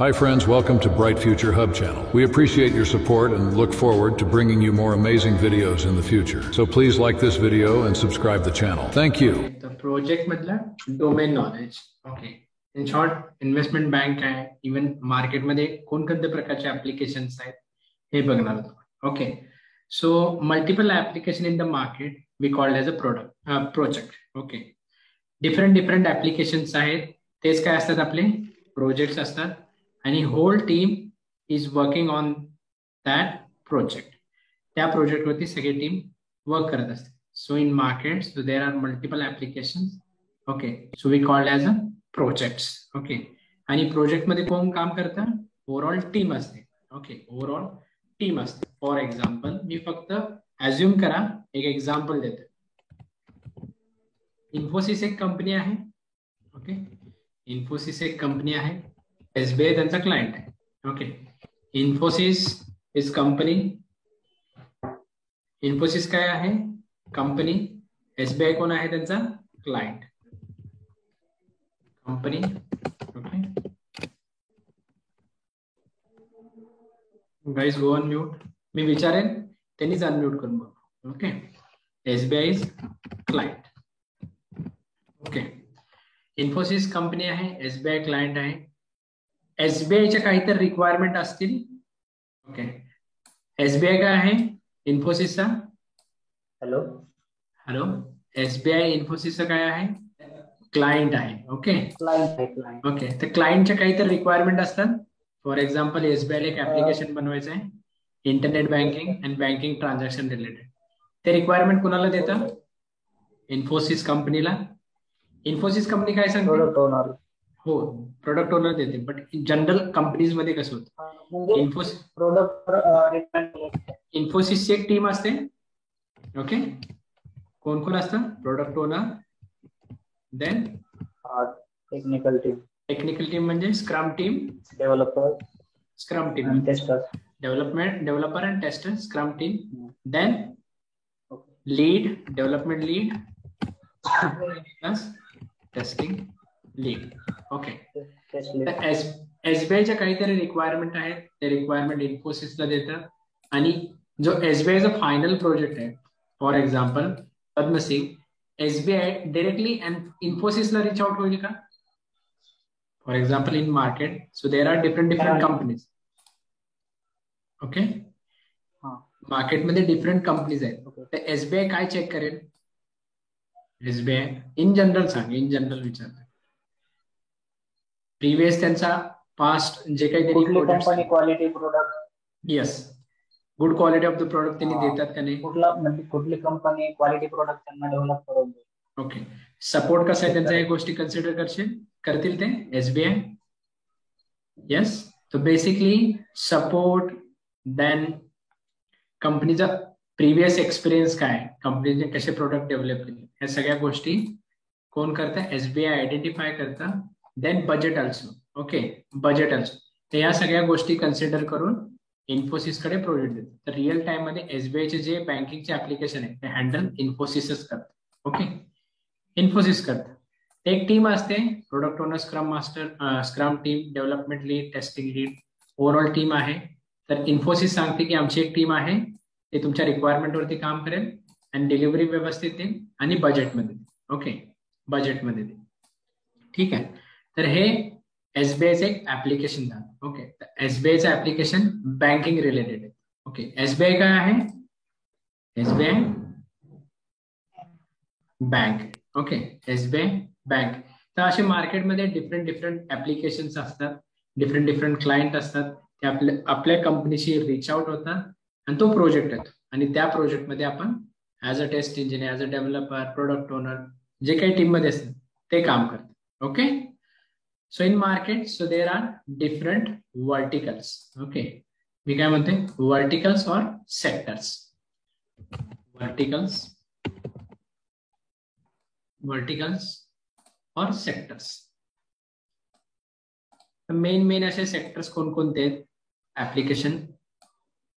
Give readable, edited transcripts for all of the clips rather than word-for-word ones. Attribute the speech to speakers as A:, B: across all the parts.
A: Hi friends, welcome to Bright Future Hub channel. We appreciate your support and look forward to bringing you more amazing videos in the future. So please like this video and subscribe the channel. Thank you.
B: The project मतलब domain knowledge. Okay. In short, investment bank आहे, even market मध्ये कोणकोणत्या प्रकारचे applications आहेत हे बघणार आहोत. Okay. So multiple application in the market we called as a project. Okay. different applications आहेत. तेच काय असतात आपले projects असतात. आणि whole team is working on that project. त्या project वरती सगळी team work करत असते. So in market, so there are multiple applications. Okay, so we call as a projects. Okay, आणि project मध्ये कोण काम करतं? Overall team असते. Okay, overall team असते. For example, मी फक्त assume करा एक example देतो. Infosys एक कंपनी आहे. Okay, Infosys एक कंपनी आहे. SBI त्यांचा क्लायंट आहे. Okay. Infosys is company. Infosys काय आहे? कंपनी. SBI कोण आहे त्यांचा? Client. Company. Okay. Guys go on mute. मी विचारेन त्यांनीच अनम्यूट करून बघ. Okay. SBI is client. Okay. Infosys company आहे. SBI क्लायंट आहे. SBI च्या काहीतरी रिक्वायरमेंट असतील. ओके. SBI काय आहे? इन्फोसिसचा. हॅलो. SBI इन्फोसिसचा काय आहे? क्लायंट आहे. ओके. ओके. तर क्लायंटच्या काहीतरी रिक्वायरमेंट असतात. फॉर एक्झाम्पल SBI ला एक ऍप्लिकेशन बनवायचं आहे. Internet banking and banking transaction related. ते रिक्वायरमेंट कुणाला देतं? इन्फोसिस कंपनीला. इन्फोसिस कंपनी काय सांगते? हो, प्रोडक्ट ओनर देते. बट जनरल कंपनीज मध्ये कसं होतं? इन्फोसिसची एक टीम असते. ओके. कोण कोण असतं? Product owner, then technical team म्हणजे scrum team, scrum team, developer and tester, scrum team, then lead, development lead, testing lead. Okay. SBI च्या काहीतरी रिक्वायरमेंट आहेत. ते रिक्वायरमेंट इन्फोसिसला देतात आणि जो SBI चा फायनल प्रोजेक्ट आहे, for example Padmasingh, SBI directly इन्फोसिसला रिच आउट होईल का? For example in market, so there are different companies. Okay. मार्केटमध्ये डिफरंट कंपनीज आहेत. तर SBI काय चेक करेल? SBI इन जनरल सांग, इन जनरल विचारतो. प्रिव्हियस त्यांचा पास्ट जे काहीतरी company quality product, yes, good quality of the product त्यांनी देतात का नाही? कुठली कंपनी क्वालिटी प्रोडक्ट त्यांना डेव्हलप करून. ओके. सपोर्ट कसा आहे त्यांचा, या गोष्टी कन्सिडर करतील ते SBI. येस. तर बेसिकली सपोर्ट, देन कंपनीचा प्रिव्हियस एक्सपिरियन्स काय, कंपनीने कसे प्रोडक्ट डेव्हलप केले, या सगळ्या गोष्टी कोण करतं? SBI आयडेंटिफाय करतं. Then budget also. Okay. Budget also. तर या सगळ्या गोष्टी कन्सिडर करून इन्फोसिस कडे प्रोजेक्ट देतात. तर रिअल टाइम मध्ये SBI चे जे बँकिंगचे ऍप्लिकेशन आहे ते हँडल इन्फोसिसच करतात. ओके. इन्फोसिस करतात. एक टीम असते, product owner, scrum master, scrum team, development lead, testing lead, overall team आहे. तर इन्फोसिस सांगते की आमची एक टीम आहे, ते तुमच्या रिक्वायरमेंट वरती काम करेल आणि डिलिव्हरी व्यवस्थित देईल आणि बजेटमध्ये. ओके. बजेटमध्ये देईल. ठीक आहे. तर हे SBI चे एक ऍप्लिकेशन झालं. ओके. SBI चं ऍप्लिकेशन बँकिंग रिलेटेड आहे. ओके. SBI काय आहे? SBI bank. Okay. SBI bank. तर असे मार्केटमध्ये डिफरंट ऍप्लिकेशन्स असतात, डिफरंट क्लायंट असतात. ते आपल्या कंपनीशी रिच आउट होतात आणि तो प्रोजेक्ट येतो आणि त्या प्रोजेक्टमध्ये आपण as a test engineer, as a developer, product owner, जे काही टीम मध्ये असतात ते काम करतात. Okay. So in market, so there are different verticals. Okay. We काय म्हणते? Verticals or sectors. Verticals or sectors. Main असे सेक्टर्स कोणकोणते आहेत? ऍप्लिकेशन.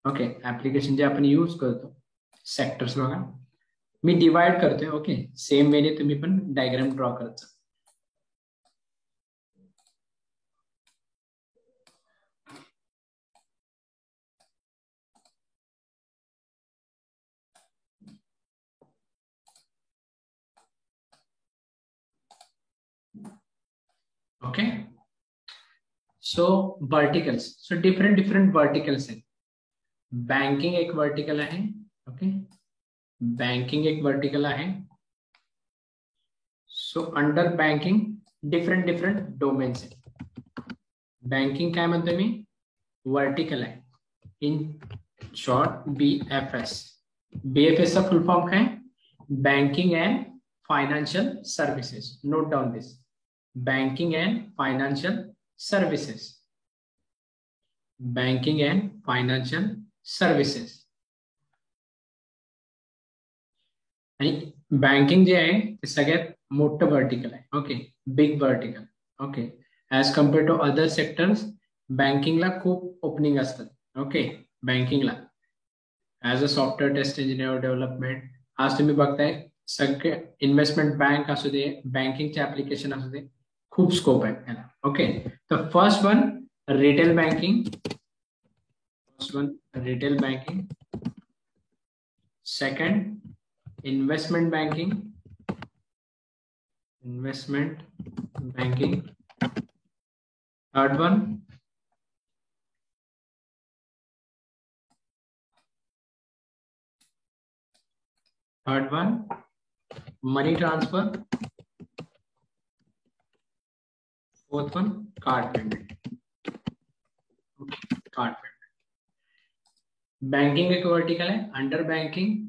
B: ओके. ऍप्लिकेशन जे आपण यूज करतो, सेक्टर्स बघा मी डिवाइड करतोय. ओके. सेम वेने तुम्ही पण डायग्राम ड्रॉ करता. Okay. So verticals, so different verticals आहेत. बँकिंग एक वर्टिकल आहे. ओके, बँकिंग एक वर्टिकल आहे. So under banking different domains आहेत. बँकिंग काय म्हणतोय मी, वर्टिकल आहे. In short BFS. BFS चा फुल फॉर्म काय, banking and financial services. Note down this, banking and financial services. Banking and financial services. आणि banking जे आहे ते सगळ्यात मोठं वर्टिकल आहे. Okay, big vertical. Okay, as compare to other sectors बँकिंगला खूप ओपनिंग असतात. ओके, बँकिंगला as a software test engineer development आज तुम्ही बघताय सगळे इन्व्हेस्टमेंट बँक असू दे, बँकिंगचे ऍप्लिकेशन असू दे, खूप स्कोप आहे त्याला. ओके, तर first one retail banking. First one retail banking. Second investment banking. Third one money transfer. Fourth one card payment. Card payment. Banking एक वर्टिकल आहे. अंडर बँकिंग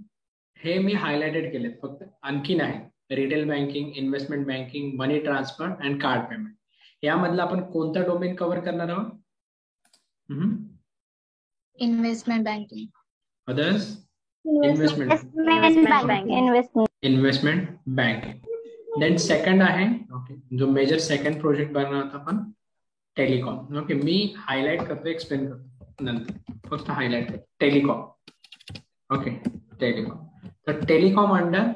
B: हे मी हायलाइटेड केले फक्त, आणखी नाही. Retail banking, investment banking, money transfer and card payment. यामधलं आपण कोणतं डोमेन कव्हर करणार आहोत?
C: Investment banking.
B: Others investment banking. Then second आहे, ओके, जो मेजर सेकंड प्रोजेक्ट बनवणार होता आपण, टेलिकॉम. ओके, मी हायलाइट करतो, एक्सप्लेन करतो नंतर. फक्त हायलाइट करतो टेलिकॉम. Okay, telecom. तर telecom under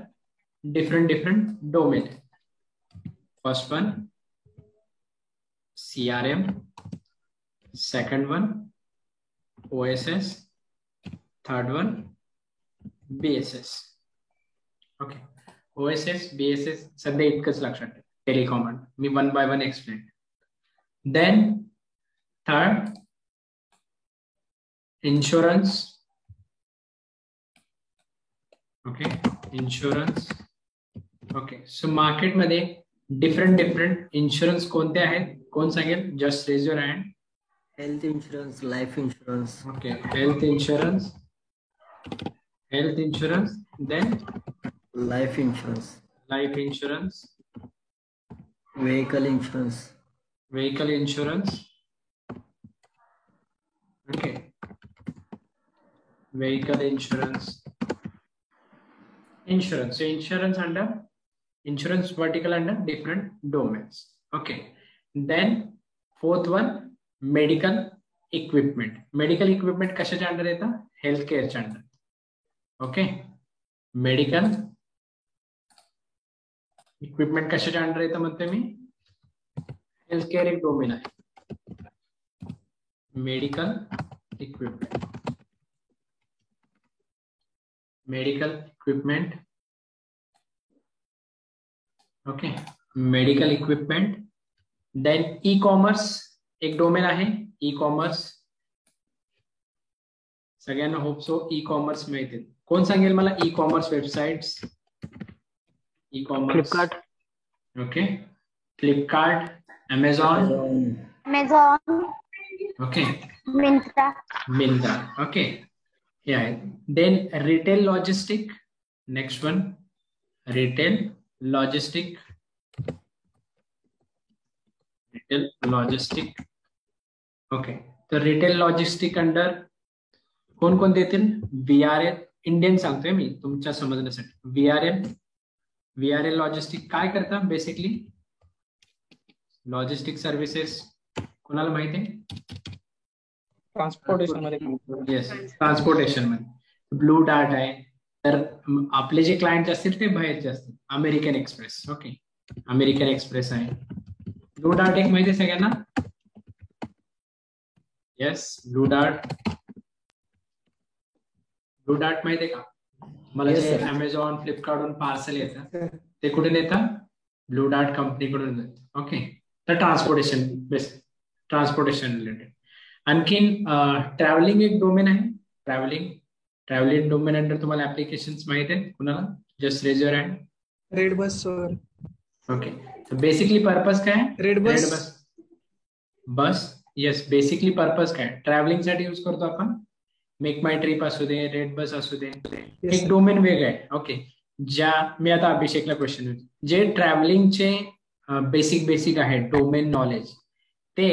B: different domain. First one CRM, second one OSS, third one BSS. Okay, OSS BSS सध्या इतकंच लक्षात ठेवा. टेलिकॉम मी 1 by 1 explain. Then third insurance. Okay, insurance. Okay, so मार्केटमध्ये डिफरंट इन्शुरन्स कोणते आहेत, कोण सांगेल? Just raise your hand.
D: Health insurance, life insurance.
B: Okay, health insurance. Then
D: life insurance. Vehicle insurance.
B: Okay, vehicle insurance. Insurance. So insurance vertical under different domains. Okay. Then fourth one medical equipment. Medical equipment कशाच्या under येतं? हेल्थकेअरच्या under. Okay, medical equipment कशाच्या under येतं म्हणते मी? Healthcare एक domain आहे. Medical equipment. Okay, medical equipment. Then e commerce एक डोमेन आहे. ई कॉमर्स सगळ्यांना होप सो ई कॉमर्स माहिती. कोण सांगेल मला e commerce websites? E commerce
D: Flipkart.
B: Okay, Flipkart, Amazon. Okay, Myntra. Okay, हे आहे. Then retail logistic. Next one retail logistic. Okay, तर रिटेल लॉजिस्टिक अंडर कोणकोणते येतील? VRL इंडियन सांगतोय मी तुमच्या समजण्यासाठी. VRL लॉजिस्टिक काय करतं? Basically logistic services. कोणाला माहिती आहे?
E: ट्रान्सपोर्टेशन मध्ये.
B: येस, ट्रान्सपोर्टेशन मध्ये. ब्लू डार्ट आहे. तर आपले जे क्लायंट असतील ते बाहेरचे असतील. American express. Okay, American express आहे. ब्लू डार्ट एक माहिती आहे सगळ्यांना? येस, ब्लू डार्ट माहिती आहे का? मला जे अमेझॉन, फ्लिपकार्टवरून पार्सल येतं ते कुठून येतं? ब्लू डार्ट कंपनीकडून येतं. ओके, तर ट्रान्सपोर्टेशन रिलेटेड. आणखीन ट्रॅव्हलिंग एक डोमेन आहे. ट्रॅव्हलिंग डोमेन अंडर तुम्हाला ऍप्लिकेशन्स माहित आहेत कुणाला? Just raise your hand.
E: RedBus sir.
B: Okay, basically purpose काय?
E: RedBus. Yes, basically purpose काय? ट्रॅव्हलिंग साठी यूज करतो आपण. मेक माय ट्रिप असू दे, रेड बस असू दे, एक डोमेन वेगळं आहे. ओके, मी आता अभिषेकला क्वेश्चन जे ट्रॅव्हलिंगचे बेसिक आहे डोमेन नॉलेज, ते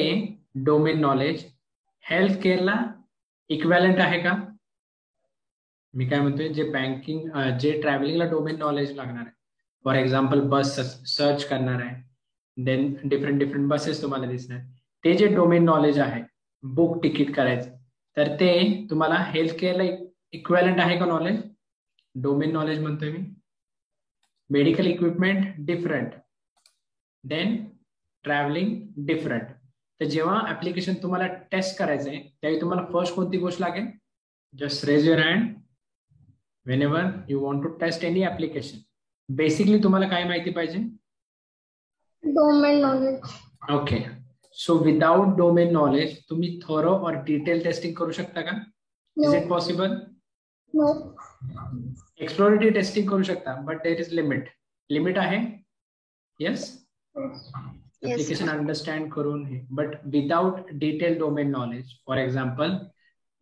E: डोमेन नॉलेज हेल्थ केअरला इक्वॅलंट आहे का? मी काय म्हणतोय, जे ट्रॅव्हलिंगला डोमेन नॉलेज लागणार आहे, फॉर एक्झाम्पल बस सर्च करणार आहे, देन डिफरंट बसेस तुम्हाला दिसणार, ते जे डोमेन नॉलेज आहे, बुक तिकीट करायचं, तर ते तुम्हाला हेल्थ केअरला इक्वॅलंट आहे का नॉलेज? डोमेन नॉलेज म्हणतोय मी. Medical equipment different, then travelling different. तर जेव्हा ऍप्लिकेशन तुम्हाला टेस्ट करायचं आहे, त्यावेळी तुम्हाला फर्स्ट कोणती गोष्ट लागेल? Just raise your hand whenever you want to test any application. Basically तुम्हाला काय माहिती पाहिजे?
C: Domain knowledge.
B: Okay, so without domain knowledge तुम्ही थोरो और डिटेल टेस्टिंग करू शकता का? Is it possible?
C: No.
B: Exploratory testing करू शकता, बट देयर इज लिमिट आहे. येस, ऍप्लिकेशन अंडरस्टँड करून हे, but without detail domain knowledge, for example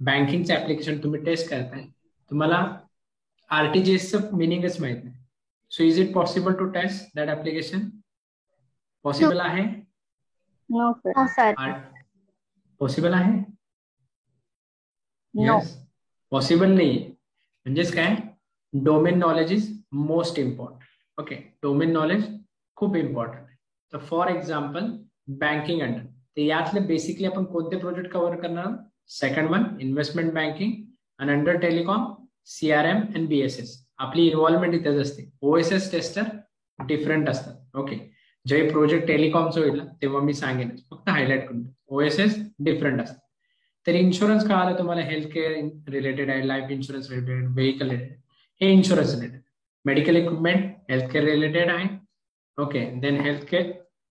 B: बँकिंगचं ऍप्लिकेशन तुम्ही टेस्ट करताय, तुम्हाला आरटीजीएसचं मिनिंगच माहित नाही. So is it possible to test that application? Possible आहे?
C: No sir.
B: पॉसिबल आहे? येस, पॉसिबल नाही. म्हणजेच काय? Domain knowledge is most important. Okay, domain knowledge खूप इम्पॉर्टंट आहे. तर फॉर एक्झाम्पल बँकिंग अंडर, तर यातले बेसिकली आपण कोणते प्रोजेक्ट कव्हर करणार? सेकंड वन इन्व्हेस्टमेंट बँकिंग, आणि under telecom CRM and BSS. आपली इन्व्हॉल्वमेंट इथेच असते. OSS टेस्टर डिफरंट असतात. ओके, जेव्हा प्रोजेक्ट टेलिकॉमचं होईल तेव्हा मी सांगेन, फक्त हायलाइट करून. OSS डिफरंट असतात. तर इन्शुरन्स का आलं तुम्हाला? हेल्थ केअर रिलेटेड आहे, life insurance related, vehicle related, हे insurance related. Medical equipment health care related आहे. Okay, then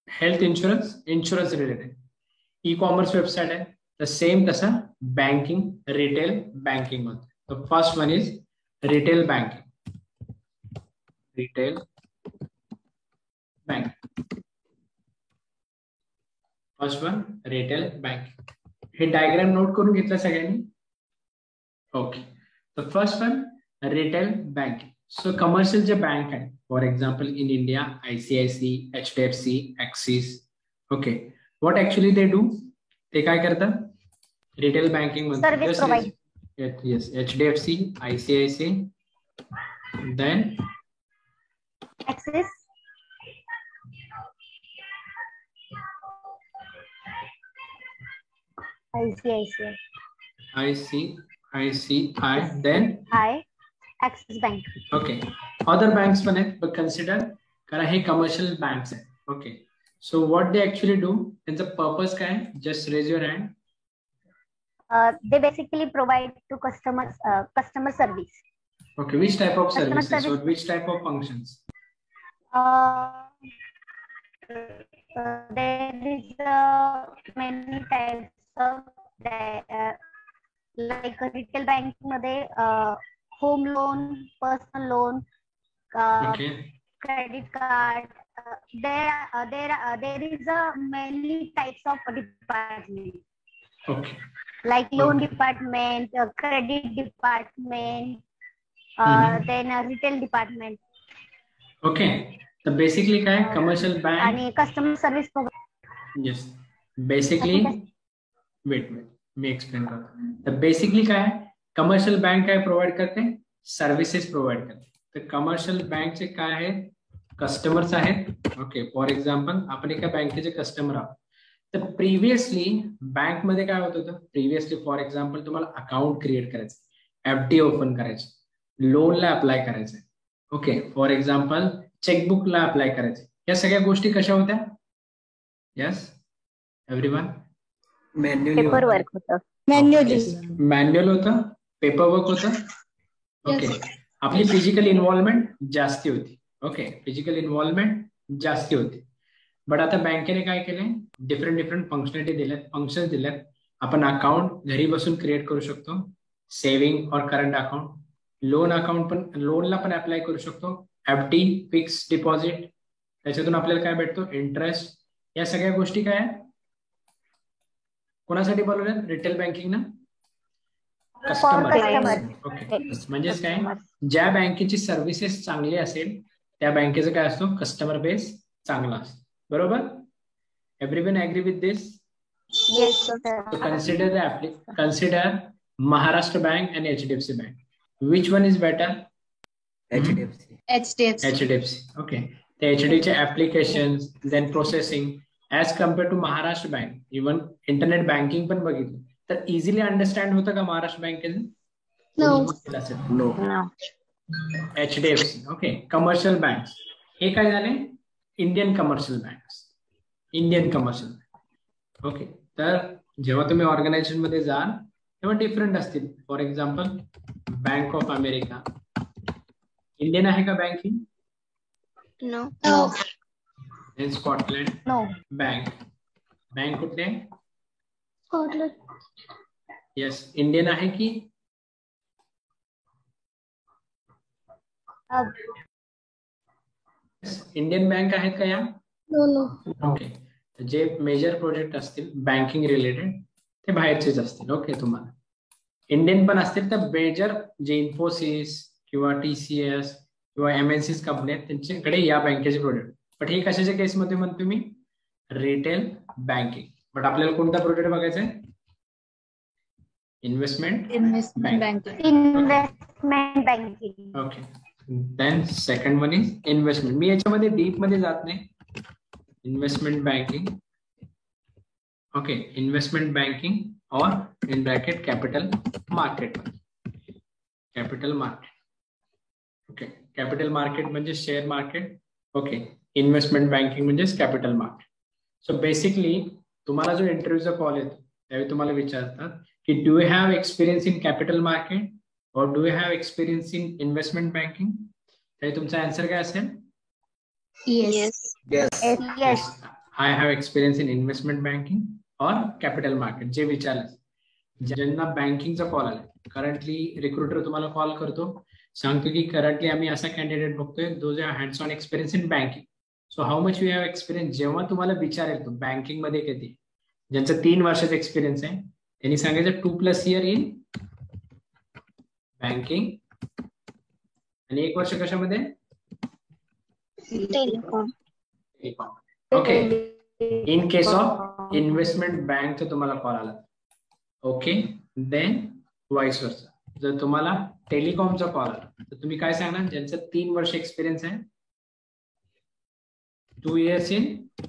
B: health insurance related. E commerce website आहे, तर सेम तसं बँकिंग, रिटेल बँकिंग होतं. The first one is retail banking. First one retail banking. हे diagram note करून घेतलं सगळ्यांनी? Okay, the first one retail banking. So commercial जे bank आहे, for example in India ICICI, HDFC, Axis. Okay, what actually they do? ते काय करतात? Retail banking
C: service provide.
B: Yes, HDFC, ICICI, then
C: Axis,
B: ICICI, then
C: Axis Bank.
B: Okay, other banks पण आहेत, but consider कारण हे commercial banks आहेत. Okay, so what they actually do, त्यांचा purpose काय? Just raise your hand.
C: They basically provide to customers customer service.
B: Okay, which type of services or which type of functions?
C: There is many types of like retail banking मध्ये home loan, personal loan,
B: Okay,
C: credit card. There is many types of department.
B: okay.
C: Like loan department, credit department, then retail department.
B: Okay, so basically काय? Commercial bank
C: आणि customer service provider.
B: Yes, basically wait, मी explain करतो. तर basically काय? Commercial bank काय provide करते? Services provide करते. तर commercial बँकचे काय आहेत? कस्टमर्स आहेत. ओके, फॉर एक्झाम्पल आपण एका बँकेचे कस्टमर आहोत. तर प्रिव्हियसली बँक मध्ये काय होत होतं? प्रिव्हियसली फॉर एक्झाम्पल तुम्हाला अकाउंट क्रिएट करायचं, FD ओपन करायचं, लोनला अप्लाय करायचं. ओके, फॉर एक्झाम्पल चेकबुकला अप्लाय करायचं. या सगळ्या गोष्टी कशा होत्या? Yes everyone?
C: पेपर वर्क होतं.
B: मॅन्युअल होतं, पेपर वर्क होतं. ओके, आपली फिजिकल इन्व्हॉल्वमेंट जास्ती होती. ओके, फिजिकल इन्व्हॉल्वमेंट जास्ती होती.
E: बट आता बँकेने काय केलंय, डिफरंट फंक्शनॅलिटी दिल्यात, फंक्शन दिल्यात. आपण अकाउंट घरी बसून क्रिएट करू शकतो, सेव्हिंग और करंट अकाउंट, लोन अकाउंट पण, लोनला पण अप्लाय करू शकतो, FD फिक्स डिपॉझिट, त्याच्यातून आपल्याला काय भेटतो, इंटरेस्ट. या सगळ्या गोष्टी काय कोणासाठी बनवल्यात, रिटेल बँकिंग ना, कस्टमर. ओके, म्हणजेच काय, ज्या बँकेची सर्व्हिसेस चांगली असेल त्या बँकेचं काय असतो, कस्टमर बेस चांगला असतो. बरोबर, everyone agree with this?
C: Yes, sir.
E: Consider Maharashtra Bank and HDFC Bank. Which one is better? HDFC. Okay. The HDFC applications, then processing, as compared to Maharashtra Bank, even internet banking पण बघितलं तर easily understand होतं का महाराष्ट्र बँकेचं?
D: No.
E: HDFC. Okay. Commercial banks, हे काय झाले, Indian commercial banks. Okay. तर जेव्हा तुम्ही ऑर्गनायझेशन मध्ये जाल तेव्हा डिफरंट असतील. For example bank of America, Indian आहे का बँक ही?
C: No.
E: Scotland
C: No.
E: बँक कुठले?
C: Scotland.
E: येस, इंडियन आहे की? इंडियन बँक आहेत का या?
C: No.
E: ओके. जे मेजर प्रोजेक्ट असतील बँकिंग रिलेटेड ते बाहेरचेच असतील. ओके. तुम्हाला इंडियन पण असतील तर मेजर जे इन्फोसिस किंवा TCS किंवा MNCs कंपनी आहेत त्यांच्याकडे या बँकेचे प्रोजेक्ट. बट हे कशाच्या केसमध्ये म्हणतो मी, रिटेल बँकिंग. बट आपल्याला कोणता प्रोजेक्ट बघायचा आहे, investment
C: banking.
E: Okay. Then second one is investment. मी याच्यामध्ये डीप मध्ये जात नाही. Investment banking. Okay. Investment banking or in bracket capital market. Okay. Capital market म्हणजे share market. Okay. Investment banking म्हणजे कॅपिटल मार्केट. सो बेसिकली तुम्हाला जो इंटरव्ह्यूचा कॉल येतो त्यावेळी तुम्हाला विचारतात की do you have experience in capital market or do you have experience in investment banking. त्यावेळी तुमचा आन्सर काय असेल?
C: Yes.
E: I have experience in investment banking और कॅपिटल मार्केट. जे विचारलं, ज्यांना बँकिंगचा कॉल आला, करंटली रिक्रुटर तुम्हाला कॉल करतो, सांगतो की करंटली आम्ही असा कॅन्डिडेट बघतोय जो जे hands on experience in banking. So how much you have experience. जेव्हा तुम्हाला विचारेल तो बँकिंग मध्ये किती, ज्यांचा 3 वर्षाचा एक्सपिरियन्स आहे त्यांनी सांगायचं 2+ इयर इन बँकिंग आणि 1 वर्ष कशामध्ये,
C: telecom.
E: Okay. In case of investment बँकचा तुम्हाला कॉल आला, ओके. देन वाईस वर्सा, जर तुम्हाला टेलिकॉमचा कॉल आला तर तुम्ही काय सांगणार, ज्यांचं 3 वर्ष एक्सपिरियन्स आहे, 2 years in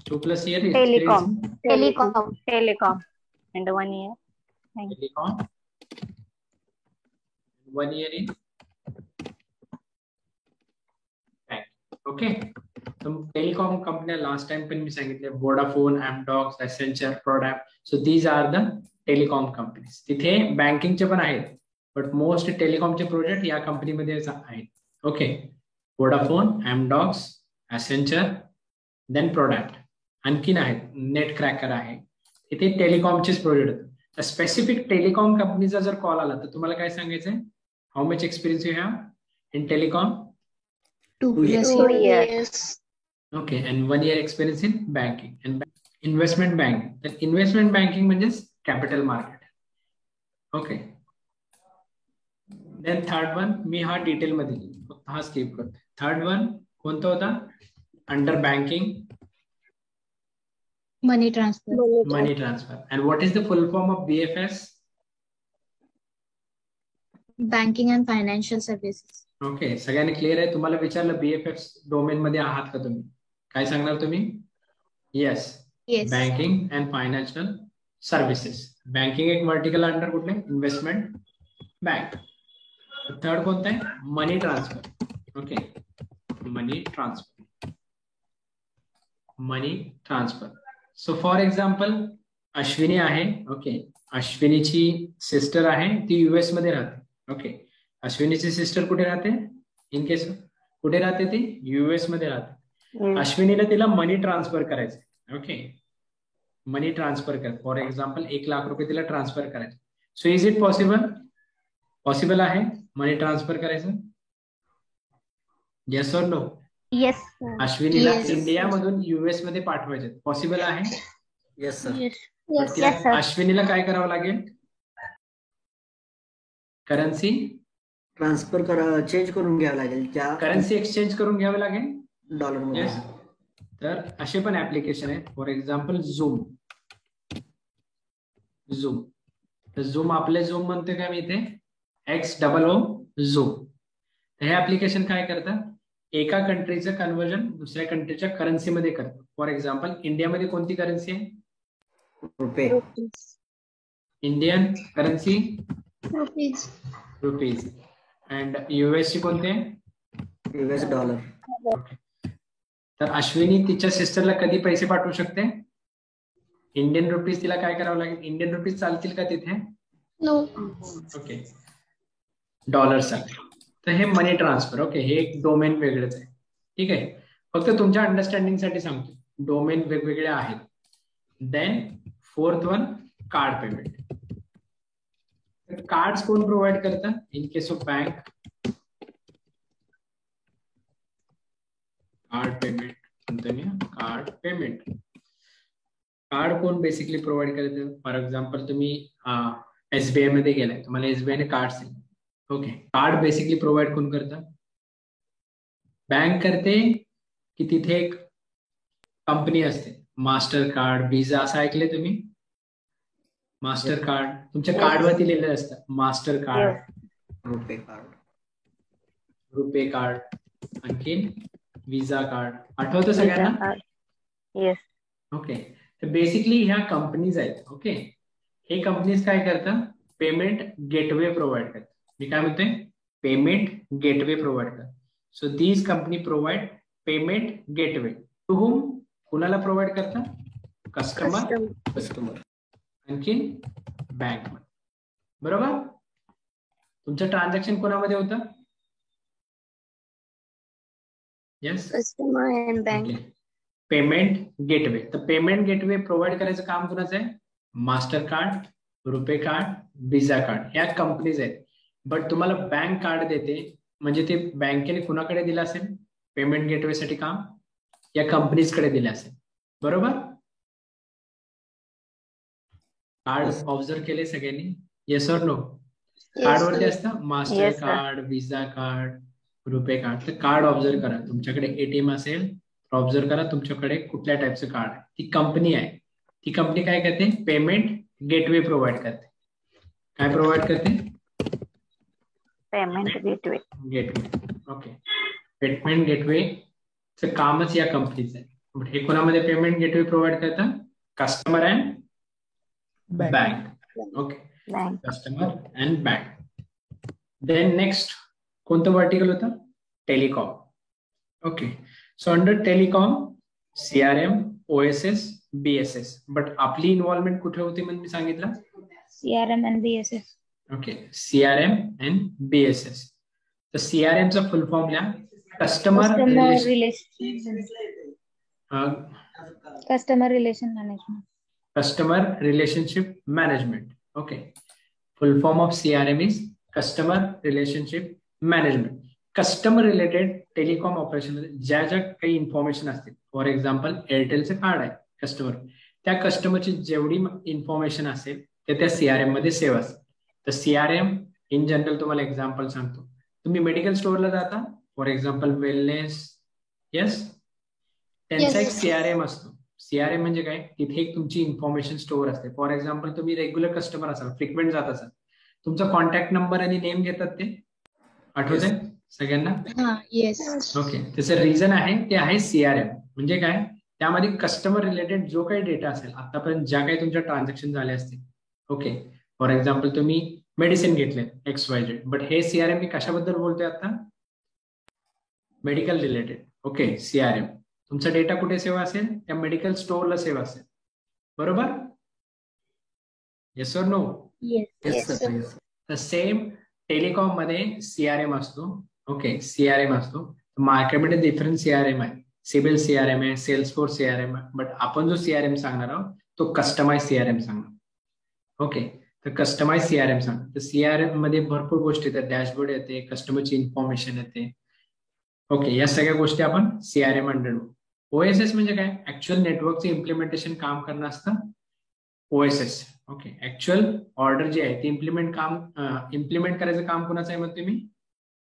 E: 2+ year
C: Telecom and 1 year.
E: Telecom, 1 year in bank. Okay. So telecom company last time पण मी सांगितले, Vodafone, Amdocs, Accenture, Prodap. So these are the telecom companies. तिथे बँकिंगचे पण आहेत, बट मोस्ट टेलिकॉमचे प्रोजेक्ट या कंपनीमध्ये आहेत. Okay. Vodafone, Amdocs, Accenture, then product, आणखीन आहेत, नेट क्रॅकर आहे. इथे टेलिकॉमचेच प्रोजेक्ट होते. स्पेसिफिक टेलिकॉम कंपनीचा जर कॉल आला तर तुम्हाला काय सांगायचंय, how much experience you have in telecom?
C: 2 years.
E: Okay. And 1 year experience in banking and investment banking. तर इन्व्हेस्टमेंट बँकिंग म्हणजेच capital market. Okay. Then third one, मी हा डिटेल मध्ये फक्त हा स्किप करतो. थर्ड वन कोणता होता, under banking,
C: Money transfer.
E: And what is the full form of BFS?
C: Banking and financial services.
E: Okay. सगळ्यांनी क्लिअर आहे? तुम्हाला विचारलं BFS डोमेन मध्ये आहात का तुम्ही, काय सांगणार तुम्ही? Yes. Banking and financial services. Banking एक वर्टिकल अंडर कुठले, इन्व्हेस्टमेंट बँक. थर्ड कोणतं आहे, money transfer. Okay. Money transfer. So for example Ashwini आहे. ओके. अश्विनीची सिस्टर आहे, ती US मध्ये राहते. ओके. अश्विनीची सिस्टर कुठे राहते, इन केस कुठे राहते, ती US मध्ये राहते. अश्विनीला तिला मनी ट्रान्सफर करायचं, ओके, मनी ट्रान्सफर कर. फॉर एक्झाम्पल 1 लाख रुपये तिला ट्रान्सफर करायचे. So is it possible? Possible आहे मनी ट्रान्सफर करायचं? येस और नो?
C: येस.
E: अश्विनीला इंडियामधून युएस मध्ये पाठवायचे, पॉसिबल आहे?
D: Yes sir.
C: Yes, sir.
E: अश्विनीला काय करावं लागेल? करन्सी
D: ट्रान्सफर चेंज करून घ्यावं लागेल, त्या
E: करन्सी एक्सचेंज करून घ्यावं लागेल.
D: डॉलर मध्ये.
E: येस. तर असे पण ऍप्लिकेशन आहेत. For example zoom. तर झूम आपले झूम म्हणते का मी इथे XOO झूम. तर हे ऍप्लिकेशन काय करतात? एका कंट्रीचं कन्व्हर्जन दुसऱ्या कंट्रीच्या करन्सीमध्ये करतात. फॉर एक्झाम्पल इंडियामध्ये कोणती करन्सी आहे?
D: रुपये.
E: Indian currency rupees. And US ची कोणती आहे?
D: US dollar.
E: तर अश्विनी तिच्या सिस्टरला कधी पैसे पाठवू शकते? इंडियन रुपीज तिला काय करावं लागेल? इंडियन रुपीज चालतील का तिथे?
C: नो.
E: ओके, डॉलर चालतील. तर हे मनी ट्रान्सफर. ओके, हे एक डोमेन वेगळंच आहे. ठीक आहे, फक्त तुमच्या अंडरस्टँडिंग साठी सांगतो, डोमेन वेगवेगळे आहेत. Then fourth one, card payment. Card कोण प्रोव्हाइड करतात? In case of bank, card payment म्हणतो मी. कार्ड पेमेंट कार्ड कोण बेसिकली प्रोव्हाइड करतं? फॉर एक्झाम्पल तुम्ही SBI मध्ये गेलाय, तुम्हाला SBI ने कार्ड दिले. ओके, कार्ड बेसिकली प्रोव्हाइड कोण करतं? बँक करते की तिथे एक कंपनी असते? मास्टर कार्ड, विजा असं ऐकले तुम्ही? मास्टर कार्ड तुमच्या कार्डवरती लिहिलेलं असतं, master card,
D: RuPay card,
E: RuPay card, आणखी विजा कार्ड. आठवतं सगळ्यांना?
C: येस.
E: ओके, तर बेसिकली ह्या कंपनीज आहेत. ओके, हे कंपनीज काय करतात? पेमेंट गेटवे प्रोव्हाइड करतात. मी काय म्हणतोय? पेमेंट गेटवे प्रोव्हाइड करतात. So these company provide payment gateway to whom? कुणाला प्रोव्हाइड करतात? कस्टमर, आणखी बँक. बरोबर? तुमचं ट्रान्झॅक्शन कोणामध्ये होतं? Yes,
C: customer and bank.
E: Payment gateway. तर पेमेंट गेटवे प्रोव्हाइड करायचं काम कोणाचं आहे? मास्टर कार्ड, रुपे कार्ड, विजा कार्ड, या कंपनीज आहेत. बट तुम्हाला बँक कार्ड देते, म्हणजे ते बँकेने कुणाकडे दिलं असेल पेमेंट गेटवे साठी काम? या कंपनीजकडे दिलं असेल. बरोबर? कार्ड ऑब्झर्व केले सगळ्यांनी? येस और नो? कार्ड वरती असतं मास्टर कार्ड, विजा कार्ड, रुपे कार्ड. तर कार्ड ऑब्झर्व करा. तुमच्याकडे ATM असेल तर ऑब्झर्व करा तुमच्याकडे कुठल्या टाईपचं कार्ड आहे. ती कंपनी आहे. ती कंपनी काय करते? पेमेंट गेटवे प्रोव्हाइड करते. काय प्रोव्हाइड करते?
C: Payment gateway.
E: ओके, पेमेंट गेटवेचं कामच या कंपनीचं आहे. बट हे कोणामध्ये पेमेंट गेटवे प्रोव्हाइड करतात? Customer and bank. Okay, customer and bank. Then next कोणतं वर्टिकल होतं? Telecom. Okay, so under telecom CRM, OSS, BSS. But आपली इन्व्हॉल्वमेंट कुठे होती म्हणून मी सांगितलं?
C: CRM and BSS.
E: ओके, CRM and BSS. तर CRM चा फुल फॉर्म लिहा. Customer relationship management. Okay, full form of CRM is customer relationship management. Customer related telecom operation मध्ये ज्या ज्या काही इन्फॉर्मेशन असतील, फॉर एक्झाम्पल एअरटेलचं कार्ड आहे कस्टमर, त्या कस्टमरची जेवढी इन्फॉर्मेशन असेल ते त्या CRM मध्ये सेव्ह असेल. तर CRM इन जनरल तुम्हाला एक्झाम्पल सांगतो. तुम्ही मेडिकल स्टोअरला जाता, फॉर एक्झाम्पल वेलनेस, येस, त्यांचा एक CRM असतो. CRM म्हणजे काय? तिथे एक तुमची इन्फॉर्मेशन स्टोअर असते. फॉर एक्झाम्पल तुम्ही रेग्युलर कस्टमर असाल, फ्रिक्वेंट जात असाल, तुमचा कॉन्टॅक्ट नंबर आणि नेम घेतात ते. आठवतंय सगळ्यांना? ओके, त्याचं रिझन आहे ते आहे CRM. म्हणजे काय? त्यामध्ये कस्टमर रिलेटेड जो काही डेटा असेल, आतापर्यंत ज्या काही तुमच्या ट्रान्झॅक्शन झाले असतील. ओके, फॉर एक्झाम्पल तुम्ही मेडिसिन घेतले XYZ, बट हे CRM मी कशाबद्दल बोलतोय आता? Medical related. ओके, CRM तुमचा डेटा कुठे सेव्ह असेल? त्या मेडिकल स्टोअरला सेव्ह असेल. बरोबर? येस और नो? तर सेम टेलिकॉम मध्ये CRM असतो. ओके, CRM असतो. मार्केटमध्ये डिफरंट CRM आहे. सिबिल सीआरएम आहे, सेल्सफोर्स सीआरएम आहे, बट आपण जो सीआरएम सांगणार आहोत तो कस्टमाइज सीआरएम सांगणार. ओके, तर कस्टमाइज सीआरएम सांगणार. तर सीआरएम मध्ये भरपूर गोष्टी येतात, डॅशबोर्ड येते, कस्टमरची इन्फॉर्मेशन येते. ओके, या सगळ्या गोष्टी आपण सीआरएम अंडर. ओएसएस म्हणजे काय? ऍक्च्युअल नेटवर्कचे इम्प्लिमेंटेशन काम करणं असतं ओएसएस. ओके, ऍक्च्युअल ऑर्डर जी आहे ती इम्प्लिमेंट करायचं काम कोणाचं आहे म्हणते मी?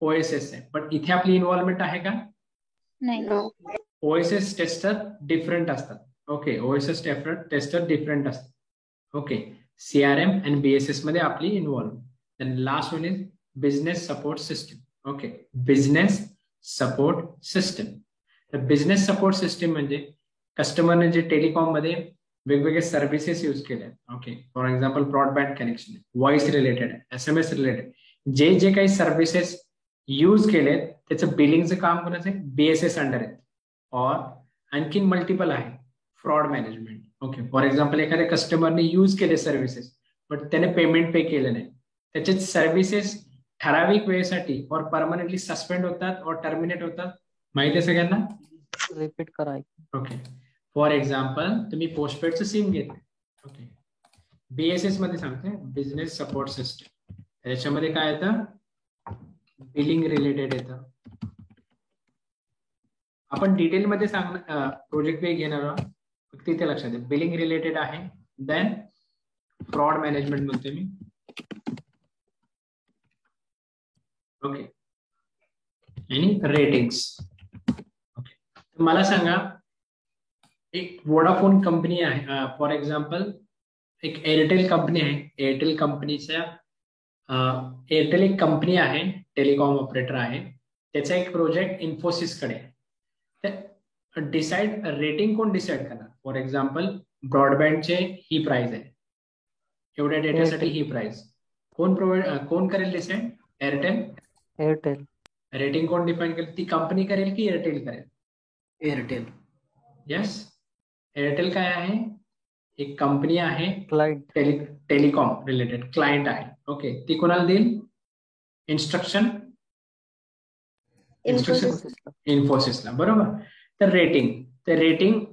E: ओएसएस आहे. पण इथे आपली इन्व्हॉल्वमेंट आहे का?
C: नाही.
E: ओएसएस टेस्टर डिफरंट असतात. ओके, ओएसएस टेस्टर डिफरंट असतात. ओके, सीआरएम आणि बीएसएस मध्ये आपली involvement. Then last one is business support system. Okay, business support system. तर बिझनेस सपोर्ट सिस्टम म्हणजे कस्टमरने जे टेलिकॉम मध्ये वेगवेगळे सर्व्हिसेस यूज केले. Okay, for example broadband connection, voice related, SMS related, जे काही सर्व्हिसेस यूज केलेत त्याचं बिलिंगचं काम कोणाचं आहे? बीएसएस अंडर आहे. और आणखीन मल्टिपल आहे, fraud management. Okay, for example एखाद्या कस्टमरने यूज केले सर्व्हिसेस बट त्याने पेमेंट पे केलं नाही, त्याचे सर्व्हिसेस ठराविक वेळेसाठी और परमनंटली सस्पेंड होतात और टर्मिनेट होतात. माहिती आहे सगळ्यांना?
F: रिपीट करा.
E: ओके, फॉर एक्झाम्पल तुम्ही पोस्टपेडचं सिम घेतले. ओके, बीएसएस मध्ये सांगते बिझनेस सपोर्ट सिस्टम. त्याच्यामध्ये काय येतं? बिलिंग रिलेटेड येतं. आपण डिटेल मध्ये सांगणार, प्रोजेक्ट पे घेणार आहोत, फक्त इथे लक्षात द्या बिलिंग रिलेटेड आहे. देन फ्रॉड मॅनेजमेंट म्हणते मी. ओके, आणि रेटिंग्स. ओके, मला सांगा एक वोडाफोन कंपनी आहे, फॉर एक्झाम्पल एक एअरटेल कंपनी आहे. एअरटेल कंपनीच्या एअरटेल एक कंपनी आहे, टेलिकॉम ऑपरेटर आहे. त्याचा एक प्रोजेक्ट इन्फोसिस कडे आहे. तर डिसाइड रेटिंग कोण डिसाइड करणार? फॉर एक्झाम्पल ब्रॉडबँडचे ही प्राइस आहे, एवढ्या डेटासाठी ही प्राइस. कोण करेल डिसाइड? एअरटेल. रेटिंग कोण डिफाईन करेल? ती कंपनी करेल की एअरटेल करेल?
D: एअरटेल.
E: यस, एअरटेल काय आहे? एक कंपनी आहे,
F: क्लायंट,
E: टेलिकॉम रिलेटेड क्लायंट आहे. ओके, ती कोणाला देईल इन्स्ट्रक्शन? इन्फोसिसला. बरोबर. तर रेटिंग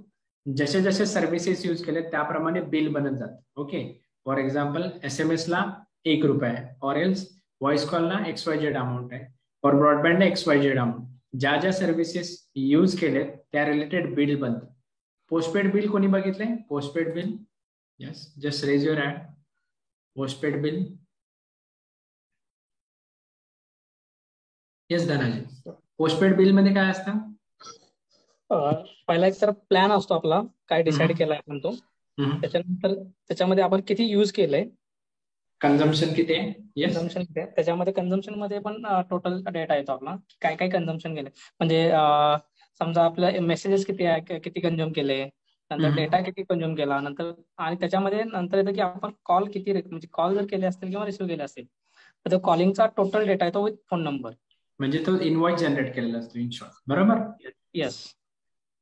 E: जसे जसे सर्व्हिसेस यूज केले त्याप्रमाणे बिल बनत जात. ओके, फॉर एक्झाम्पल SMS ला ₹1 आहे, और एल्स व्हॉइस कॉलला XYZ अमाऊंट आहे, और ब्रॉडबँडला XYZ अमाऊंट. ज्या ज्या सर्व्हिसेस यूज केलेत त्या रिलेटेड बिल बनतं. पोस्टपेड बिल कोणी बघितलंय? Postpaid bill. Yes, just raise your hand. Postpaid bill. Yes Dhanaji, postpaid bill मध्ये काय असतं?
G: पहिला एक तर प्लॅन असतो आपला, काय डिसाइड केलाय आपण तो. त्याच्यानंतर त्याच्यामध्ये आपण किती युज केलंय,
E: कन्झम्पशन किती आहे,
G: कन्झम्पन किती आहे, त्याच्यामध्ये कन्झम्पशन मध्ये पण टोटल डेटा येतो आपला, काय काय कन्झम्पशन केलंय. म्हणजे समजा आपलं मेसेजेस किती आहे, किती कंझ्युम केले, नंतर डेटा किती कंझ्युम केला, नंतर आणि त्याच्यामध्ये नंतर येतं की आपण कॉल किती, म्हणजे कॉल जर केले असतील किंवा रिसिव्ह केले असतील तर तो कॉलिंगचा टोटल डेटा येतो विथ फोन नंबर.
E: म्हणजे तो इनवॉइस जनरेट केलेला असतो इन शॉर्ट. बरोबर.
G: येस.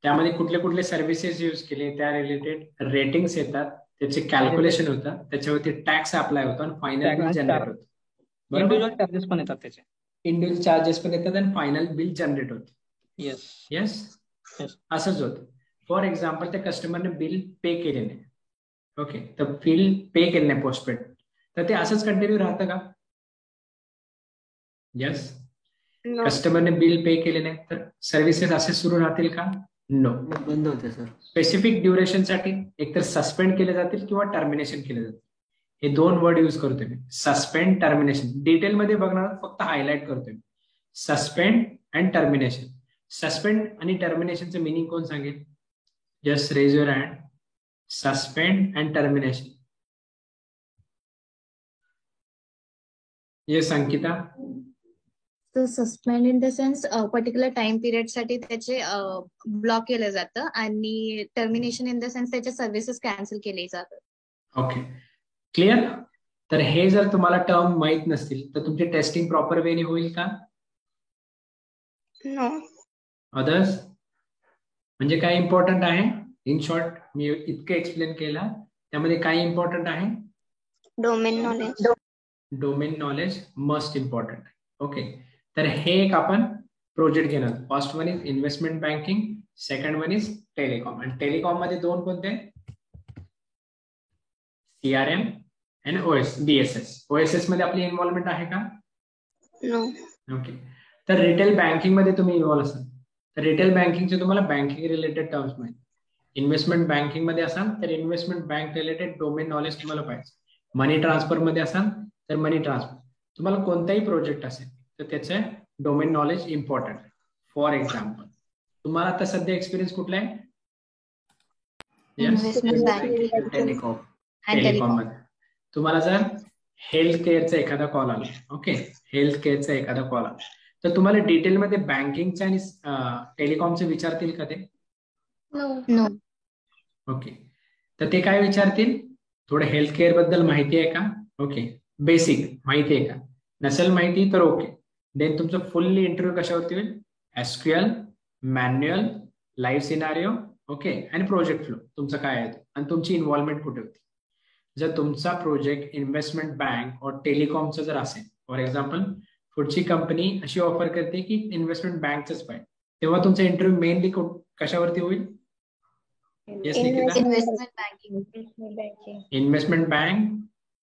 E: त्यामध्ये कुठले कुठले सर्व्हिसेस यूज केले त्या रिलेटेड रेटिंग्स येतात, त्याचे कॅल्क्युलेशन होतात, त्याच्यावरती टॅक्स अप्लाय होतो आणि फायनल बिल जनरेट होतं.
G: इंडिव्हिज्युअल चार्जेस पण येतात, त्याचे
E: इंडिव्हिज्युअल चार्जेस पण येतात आणि फायनल बिल जनरेट होतं.
G: येस.
E: येस, असंच होतं. फॉर एक्झाम्पल त्या कस्टमरने बिल पे केले नाही. ओके, तर बिल पे केले नाही पोस्टपेड, तर ते असंच कंटिन्यू राहतं का? येस, कस्टमरने बिल पे केले नाही तर सर्व्हिसेस असे सुरू राहतील का? नो,
D: बंद होते सर.
E: स्पेसिफिक ड्युरेशन साठी एकतर सस्पेंड केले जातील किंवा टर्मिनेशन केले जातील. हे दोन वर्ड युज करतोय मी, सस्पेंड, टर्मिनेशन. डिटेलमध्ये बघणार, फक्त हायलाइट करतोय मी, सस्पेंड अँड टर्मिनेशन. सस्पेंड आणि टर्मिनेशनचं मिनिंग कोण सांगेल? Just raise your hand. Suspend and termination. Yes Ankita.
H: तर suspend in the sense particular time period साठी त्याचे ब्लॉक केलं जातं, आणि टर्मिनेशन इन द सेन्स त्याचे सर्व्हिसेस कॅन्सल केले जातात.
E: Okay, clear. तर हे जर तुम्हाला टर्म माहित नसतील तर तुमची टेस्टिंग प्रॉपर वेने होईल का?
H: नो.
E: अदर्स म्हणजे काय इम्पॉर्टंट आहे? इन शॉर्ट मी इतकं एक्सप्लेन केला, त्यामध्ये काय इम्पॉर्टंट आहे?
H: Domain knowledge.
E: Domain knowledge must important. Okay, तर हे एक आपण प्रोजेक्ट घेणार. First one is investment banking, second one is telecom. आणि टेलिकॉम मध्ये दोन कोणते? CRM आणि BSS. OSS मध्ये आपली इन्व्हॉल्वमेंट आहे का? ओके. तर रिटेल बँकिंग मध्ये तुम्ही इन्व्हॉल्व असाल तर रिटेल बँकिंगचे तुम्हाला बँकिंग रिलेटेड टर्म्स माहिती. इन्व्हेस्टमेंट बँकिंग मध्ये असाल तर investment bank related domain knowledge तुम्हाला पाहिजे. मनी ट्रान्सफर मध्ये असाल तर मनी ट्रान्सफर. तुम्हाला कोणताही प्रोजेक्ट असेल तर त्याचे domain knowledge important. For example तुम्हाला आता सध्या एक्सपिरियन्स कुठला आहे? टेलिकॉम मध्ये. तुम्हाला जर हेल्थ केअरचा एखादा कॉल आला, ओके, हेल्थ केअरचा एखादा कॉल आला तर तुम्हाला डिटेलमध्ये बँकिंगचा आणि टेलिकॉमचे विचारतील का ते?
H: नो.
E: ओके. तर ते काय विचारतील? थोडं हेल्थ केअर बद्दल माहिती आहे का? ओके, बेसिक माहिती आहे का? नसेल माहिती तर ओके. देन तुमचं फुल्ली इंटरव्ह्यू कशावरती होईल? SQL, manual, live scenario, okay, आणि प्रोजेक्ट फ्लो तुमचं काय आहे आणि तुमची इन्व्हॉल्वमेंट कुठे होती. जर तुमचा प्रोजेक्ट इन्व्हेस्टमेंट बँक और टेलिकॉमचा जर असेल, फॉर एक्झाम्पल पुढची कंपनी अशी ऑफर करते की इन्व्हेस्टमेंट बँकच पाहिजे, तेव्हा तुमचा इंटरव्ह्यू मेनली कशावरती होईल? Yes Nikita. Investment bank,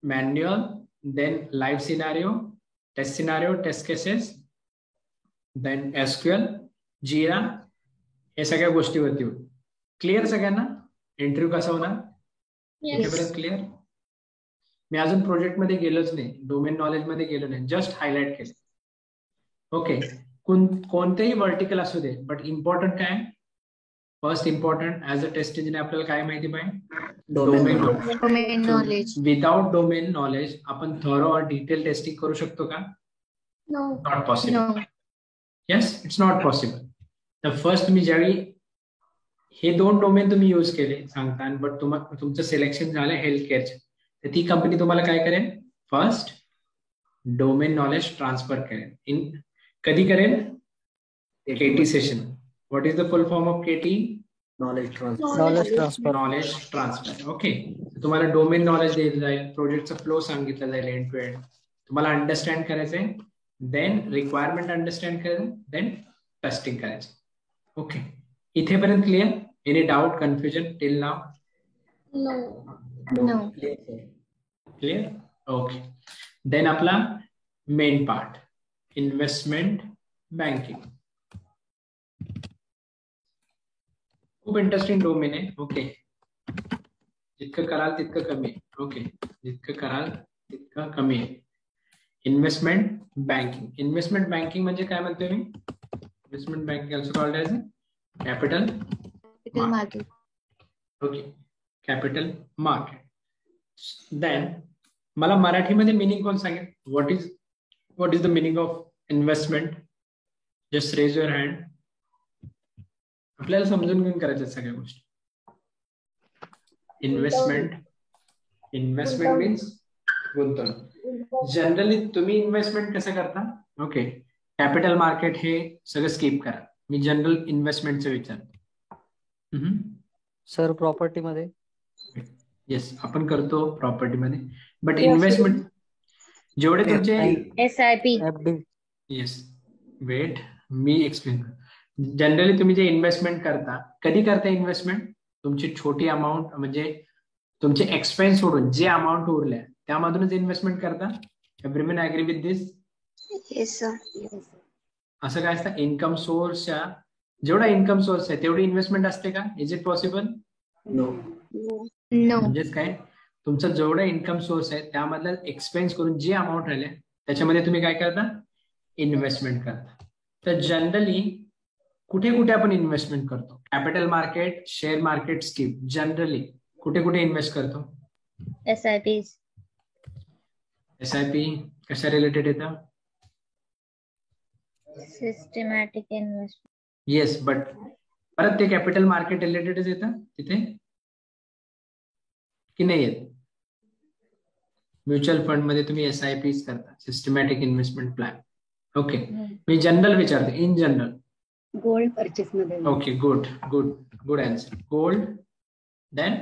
E: manual, then live scenario, test cases, then SQL, Jira, हे सगळ्या गोष्टीवरती होईल. क्लिअर सगळ्यांना? इंटरव्ह्यू कसा होणार? इथेपर्यंत क्लिअर? मी अजून प्रोजेक्ट मध्ये गेलोच नाही, डोमेन नॉलेज मध्ये गेलो नाही, जस्ट हायलाइट केले. ओके. कोणतेही वर्टिकल असू दे, बट इम्पॉर्टंट काय? First important as a test engineer आपल्याला काय माहिती पाहिजे?
H: Domain knowledge.
E: Without domain knowledge आपण थॉरो और डिटेल टेस्टिंग करू शकतो का? Not possible. Yes, it's not possible. तर फर्स्ट तुम्ही ज्यावेळी हे दोन डोमेन तुम्ही यूज केले सांगता, बट तुमचं सिलेक्शन झालं हेल्थ केअरचे, तर ती कंपनी तुम्हाला काय करेल? फर्स्ट डोमेन नॉलेज ट्रान्सफर करेल. कधी करेल? KT session. What is the full form of KT?
D: Knowledge transfer.
E: Knowledge transfer. Okay. तुम्हाला डोमेन नॉलेज दिलं जाईल, प्रोजेक्टचा फ्लो सांगितलं जाईल एंड टू एंड, तुम्हाला अंडरस्टँड करायचंय, देन रिक्वायरमेंट अंडरस्टँड करायचं, देन टेस्टिंग करायचं. ओके. इथेपर्यंत clear? Any doubt, confusion till now?
H: No.
E: Clear? Okay. Then आपला मेन पार्ट, इन्व्हेस्टमेंट बँकिंग. खूप इंटरेस्टिंग डोमेन आहे. ओके. जितकं कराल तितकं कमी आहे. ओके, जितकं कराल तितकं कमी आहे. Investment banking. इन्व्हेस्टमेंट बँकिंग म्हणजे काय म्हणतोय मी? Investment banking also called as capital
H: market.
E: Okay, capital market. Then मला मराठीमध्ये मिनिंग कोण सांगेल? What is the meaning of investment? Just raise your hand. आपल्याला समजून घेऊन करायच्या सगळ्या गोष्टी. इन्व्हेस्टमेंट मीन्स गुंतवणूक. जनरली तुम्ही इन्व्हेस्टमेंट कसं करता? ओके, कॅपिटल मार्केट हे सगळं स्किप करा, मी जनरल इन्व्हेस्टमेंटचं विचारतो.
F: सर प्रॉपर्टी मध्ये?
E: येस, आपण करतो प्रॉपर्टी मध्ये, बट इन्व्हेस्टमेंट जेवढे तुमचे
H: SIP.
E: येस, वेट मी एक्सप्लेन करतो. जनरली तुम्ही जे इन्व्हेस्टमेंट करता, कधी करता इन्व्हेस्टमेंट? तुमची छोटी अमाऊंट म्हणजे तुमचे एक्सपेन्स सोडून जे अमाऊंट उरल्या त्यामधूनच इन्व्हेस्टमेंट करता. Everyone agree with this?
H: Yes sir.
E: असं काय असतं? इन्कम सोर्सच्या जेवढा इन्कम सोर्स आहे तेवढी इन्व्हेस्टमेंट असते का? Is it possible?
H: नो.
E: म्हणजेच काय, तुमचा जेवढा इन्कम सोर्स आहे त्यामधला एक्सपेन्स करून जे अमाऊंट राहिले त्याच्यामध्ये तुम्ही काय करता? इन्व्हेस्टमेंट करता. तर जनरली कुठे कुठे आपण इन्व्हेस्टमेंट करतो? Capital market, share market, scheme. Generally कुठे कुठे इन्व्हेस्ट करतो? SIP कशा रिलेटेड येतं?
H: Systematic investment.
E: येस, बट परत ते कॅपिटल मार्केट रिलेटेडच येतं तिथे की नाही येत? म्युच्युअल फंड मध्ये तुम्ही SIPs करता, सिस्टमॅटिक इन्व्हेस्टमेंट प्लॅन. ओके, मी जनरल विचारते, इन जनरल.
C: गोल्ड परचेस मध्ये.
E: Okay, good answer. Gold. Then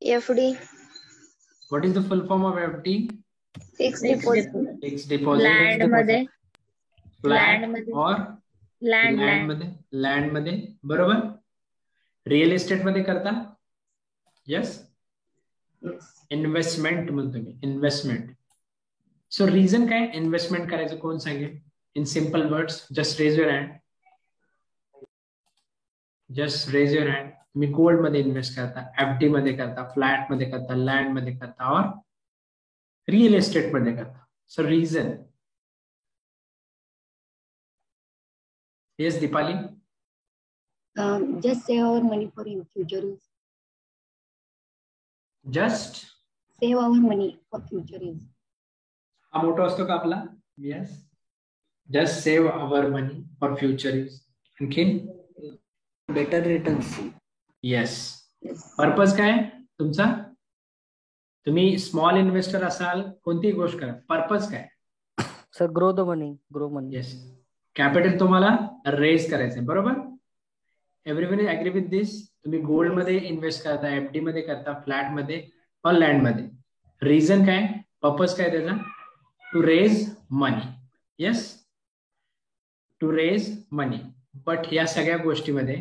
H: FD.
E: What is the full form of FD?
H: Fix deposit.
E: Fix deposit.
H: Land मध्ये.
E: फ्लॅट और land मध्ये बरोबर. रिअल इस्टेट मध्ये करता? Yes, investment म्हणतो मी, इन्व्हेस्टमेंट. सो रिझन काय इन्व्हेस्टमेंट करायचं कोण सांगेल? In simple words, just raise your hand. Just raise your hand. तुम्ही गोल्ड मध्ये इन्व्हेस्ट करता, एफडी मध्ये करता, फ्लॅट मध्ये करता, लँड मध्ये करता, और रिअल एस्टेट मध्ये करता. So reason. Yes Deepali.
I: Just save our money for in future use.
E: Just
I: Save our money for future use.
E: हा मोठा असतो का आपला? Yes. Just save our money for future use. आणखीन
D: बेटर रिटर्न्स.
E: येस. पर्पज काय तुमचा? तुम्ही स्मॉल इन्व्हेस्टर असाल, कोणतीही गोष्ट करा, पर्पज काय?
F: Sir grow the money, grow money.
E: Yes. Capital तुम्हाला रेज करायचंय, बरोबर? एव्हरीवन इज ऍग्री विथ दिस? तुम्ही गोल्ड मध्ये इन्व्हेस्ट करता, एफडी मध्ये करता, फ्लॅट मध्ये और लँड मध्ये. रिझन काय? पर्पज काय त्याचा? To raise money. Yes, to raise money. But या सगळ्या गोष्टीमध्ये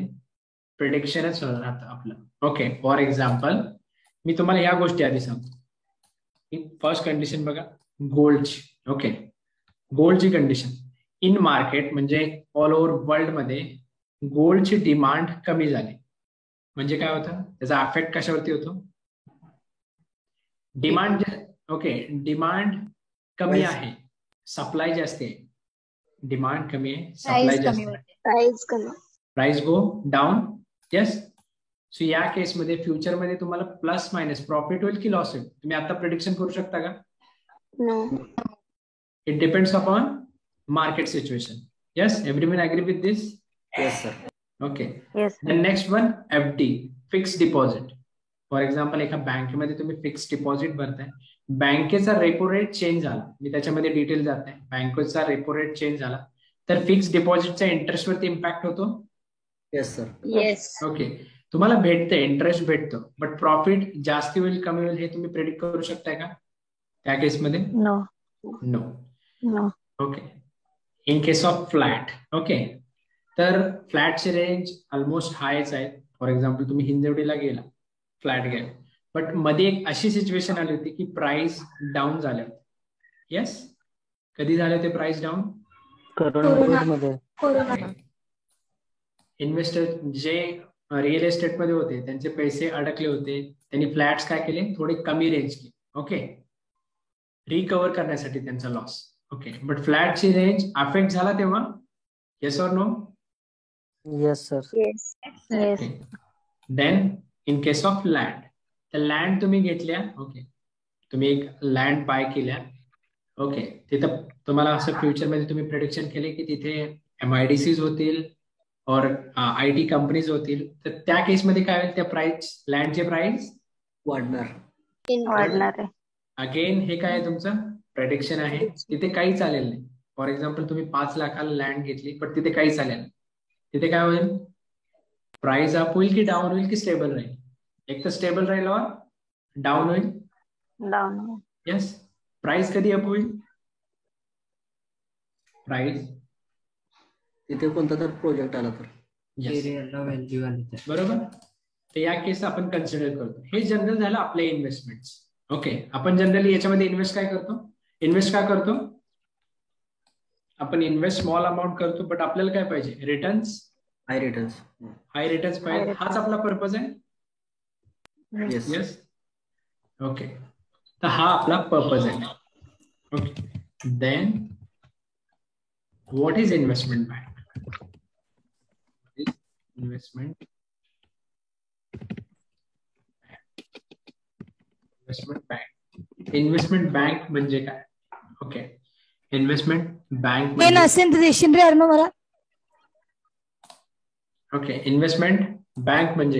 E: प्रिडिक्शनच राहतं आपलं. ओके, फॉर एक्झाम्पल मी तुम्हाला या गोष्टी आधी सांगतो. फर्स्ट कंडिशन बघा गोल्डची. ओके, गोल्डची कंडिशन इन मार्केट म्हणजे ऑल ओव्हर वर्ल्ड मध्ये गोल्डची डिमांड कमी झाली म्हणजे काय होतं? त्याचा अफेक्ट कशावरती होतो? डिमांड. ओके, डिमांड कमी आहे, सप्लाय जास्त आहे. डिमांड कमी आहे, सप्लाय जास्त आहे. Price go down. Yes. So या केसमध्ये फ्युचर मध्ये तुम्हाला प्लस मायनस प्रॉफिट होईल की लॉस होईल? तुम्ही आता प्रिडिक्शन करू शकता का? It depends upon market situation. Yes, everyone agree with this?
D: Yes sir.
E: Okay. Next one FD, fix deposit. For example एका बँकेमध्ये तुम्ही फिक्स डिपॉझिट भरताय, बँकेचा रेपो रेट चेंज झाला, मी त्याच्यामध्ये डिटेल जात नाही, बँकेचा रेपो रेट चेंज झाला तर फिक्स डिपॉझिटचा इंटरेस्ट वरती इम्पॅक्ट होतो.
D: Yes sir.
I: Yes.
E: ओके, तुम्हाला भेटते, इंटरेस्ट भेटतो, बट प्रॉफिट जास्त होईल कमी होईल हे तुम्ही प्रेडिक्ट करू शकताय का त्या केसमध्ये?
I: No.
E: No.
I: No.
E: Okay. In case of flat, okay, तर फ्लॅटचे रेंज ऑलमोस्ट हायच आहेत. फॉर एक्झाम्पल तुम्ही हिंजवडीला गेला फ्लॅट घ्यायला, बट मध्ये एक अशी सिच्युएशन आली होती की प्राइस डाऊन झाले होते. येस, कधी झाले होते प्राइस डाऊन?
F: कोरोना.
E: इन्व्हेस्टर जे रिअल एस्टेट मध्ये होते त्यांचे पैसे अडकले होते, त्यांनी फ्लॅट्स काय केले, थोडे कमी रेंज केले. ओके, रिकव्हर करण्यासाठी त्यांचा लॉस. ओके, बट फ्लॅटची रेंज अफेक्ट झाला तेव्हा? Yes or no?
F: Yes sir.
I: Yes.
E: Then in case of land, तर लँड तुम्ही घेतल्या, ओके, तुम्ही एक लँड बाय केल्या, ओके, तिथं तुम्हाला असं फ्युचरमध्ये तुम्ही प्रेडिक्शन केले की तिथे MIDCs होतील और IT कंपनीज होतील, तर त्या केसमध्ये काय होईल? त्या प्राइस, लँडचे प्राइस
D: वाढणार.
E: अगेन हे काय आहे तुमचं प्रेडिक्शन आहे, तिथे काही चालेल नाही. फॉर एक्झाम्पल तुम्ही 5 लाखाला लँड घेतली पण तिथे काही चालेल नाही, तिथे काय होईल? प्राइस अप होईल की डाऊन होईल की स्टेबल राहील? एक तर स्टेबल राहील और डाऊन होईल.
I: Down.
E: येस. प्राइस कधी अप होईल? प्राइस
D: तिथे कोणता तर प्रोजेक्ट आला तर.
E: बरोबर. तर या केस आपण कन्सिडर करतो. हे जनरल झालं आपले इन्व्हेस्टमेंट. ओके, आपण जनरली याच्यामध्ये इन्व्हेस्ट काय करतो? आपण इन्व्हेस्ट स्मॉल अमाऊंट करतो, बट आपल्याला काय पाहिजे? रिटर्न्स, हाय रिटर्न्स पाहिजे. हाच आपला पर्पज आहे. येस. ओके, तर हा आपला पर्पज आहे. Okay, then what is investment bank? Investment bank म्हणजे काय? Okay, investment bank okay, investment bank म्हणजे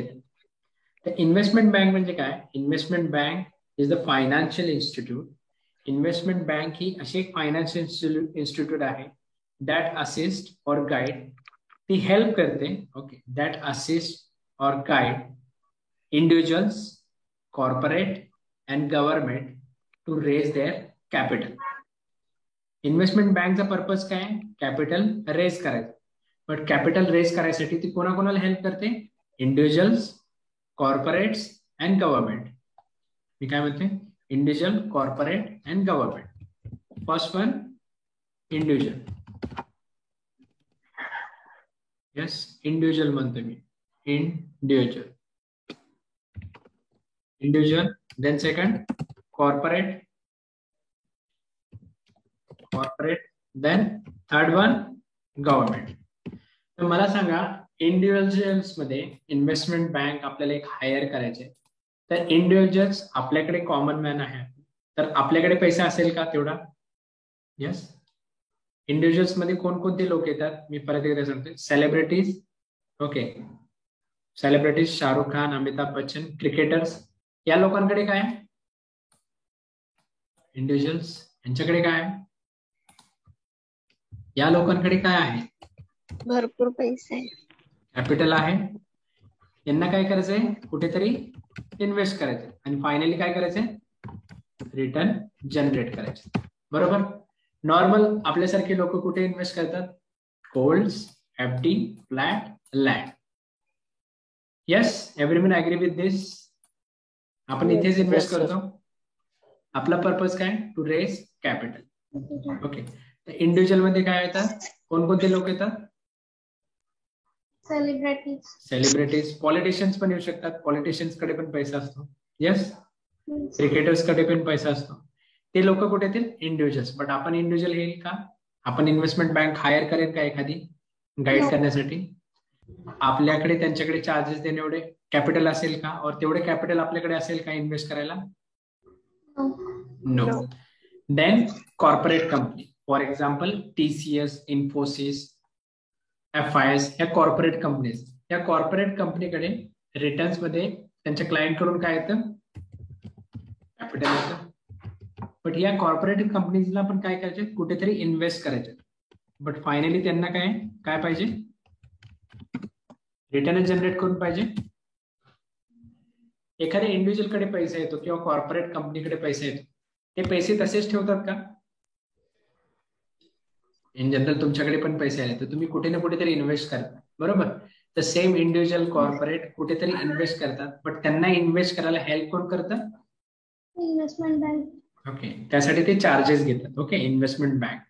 E: इन्व्हेस्टमेंट बँक म्हणजे काय? Investment bank is the financial institute. Investment bank ही अशी एक फायनान्शियल इन्स्टिट्यूट आहे दॅट असिस्ट और गाईड, ती हेल्प करते. Okay, that assist or guide individuals, corporate and government to raise their capital. Investment बँकचा purpose काय? कॅपिटल रेज करायचं. But capital raise करायसाठी ती कोणाकोणाला हेल्प करते? Individuals, corporates and government. मी काय म्हणते, individual, corporate and government. First one individual. Yes, individual म्हणतो मी, individual. Individual. Then second corporate, corporate. Then third one government. तर मला सांगा, इंडिव्हिज्युअल्स मध्ये इन्व्हेस्टमेंट बँक आपल्याला एक हायर करायचे. तर इंडिव्हिज्युअल्स आपल्याकडे कॉमन मॅन आहे, तर आपल्याकडे पैसा असेल का तेवढा? येस. इंडिव्हिज्युअल्स मध्ये कोणकोणते लोक येतात मी परत एकदा सांगतोय. Celebrities, okay, celebrities Shahrukh Khan, Amitabh Bachchan, cricketers. या लोकांकडे काय आहे? इंडिव्हिज्युअल्स यांच्याकडे काय आहे? या लोकांकडे काय आहे?
I: भरपूर पैसे,
E: कॅपिटल आहे. यांना काय करायचंय? कुठेतरी इन्व्हेस्ट करायचंय आणि फायनली काय करायचंय? रिटर्न जनरेट करायचे. बरोबर. नॉर्मल आपल्यासारखे लोक कुठे इन्व्हेस्ट करतात? Golds, FD, flat, land. Yes, everyone agree with this? आपण इथेच इन्व्हेस्ट करतो. आपला पर्पज काय? To raise capital. Okay. Individual मध्ये काय येतात? कोणकोणते लोक येतात?
H: सेलिब्रिटीज,
E: सेलिब्रिटीज, पॉलिटिशियन्स पण येऊ शकतात. पॉलिटिशियन्स कडे पण पैसा असतो. येस. क्रिकेटर्स कडे पण पैसा असतो. ते लोक कुठे येतील? इंडिव्हिज्युअल्स. बट आपण इंडिव्हिज्युअल येईल का? आपण इन्व्हेस्टमेंट बँक हायर करेल का एखादी गाईड करण्यासाठी? आपल्याकडे त्यांच्याकडे चार्जेस देणे एवढे कॅपिटल असेल का? और तेवढे कॅपिटल आपल्याकडे असेल का इन्व्हेस्ट करायला? No. Then corporate company, for example TCS, Infosys, FIS, या कॉर्पोरेट कंपनीज. या कॉर्पोरेट कंपनीकडे रिटर्न्स मध्ये त्यांच्या क्लायंट कडून काय येतं? कॅपिटल येतं. बट या कॉर्पोरेट कंपनीजला पण काय करायचे? कुठेतरी इन्व्हेस्ट करायचे. बट फायनली त्यांना काय पाहिजे? रिटर्न जनरेट करून पाहिजे. एखाद्या इंडिव्हिज्युअल कडे पैसा येतो किंवा कॉर्पोरेट कंपनीकडे पैसा येतो, ते पैसे तसेच ठेवतात का? इन जनरल तुमच्याकडे पण पैसे आले तर तुम्ही कुठे ना कुठेतरी इन्व्हेस्ट करता. बरोबर. तर सेम इंडिव्हिज्युअल, कॉर्पोरेट कुठेतरी इन्व्हेस्ट करतात. बट त्यांना इन्व्हेस्ट करायला हेल्प कोण करतं?
H: Investment bank.
E: ओके. त्यासाठी ते चार्जेस घेतात. ओके. Investment bank.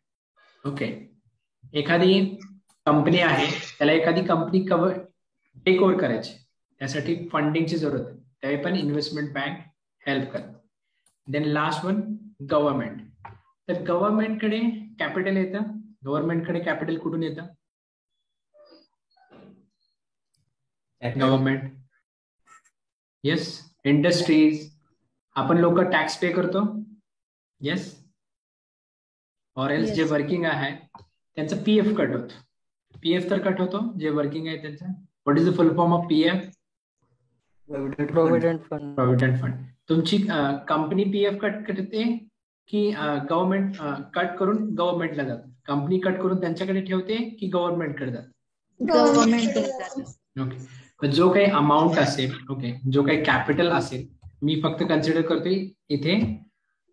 E: ओके. एखादी कंपनी आहे, त्याला एखादी कंपनी टेक ओव्हर करायची, त्यासाठी फंडिंगची जरूरत आहे, त्यावेळी पण इन्व्हेस्टमेंट बँक हेल्प करते. Then last one government. तर गव्हर्नमेंटकडे कॅपिटल येतं. गव्हर्नमेंटकडे कॅपिटल कुठून येतं? गव्हर्नमेंट. येस. इंडस्ट्रीज, आपण लोक टॅक्स पे करतो. येस. और एल्स जे वर्किंग आहे त्यांचं PF कट होतो. PF तर कट होतो जे वर्किंग आहे त्यांचं. What is the full form of PF?
F: Provident fund.
E: Provident fund. तुमची कंपनी PF कट करते की गव्हर्नमेंट कट करून गव्हर्नमेंटला जातं? कंपनी कट करून त्यांच्याकडे ठेवते की गव्हर्नमेंटकडे जातं?
H: गव्हर्नमेंट.
E: ओके. जो काही अमाऊंट असेल, ओके, जो काही कॅपिटल असेल, मी फक्त कन्सिडर करतोय इथे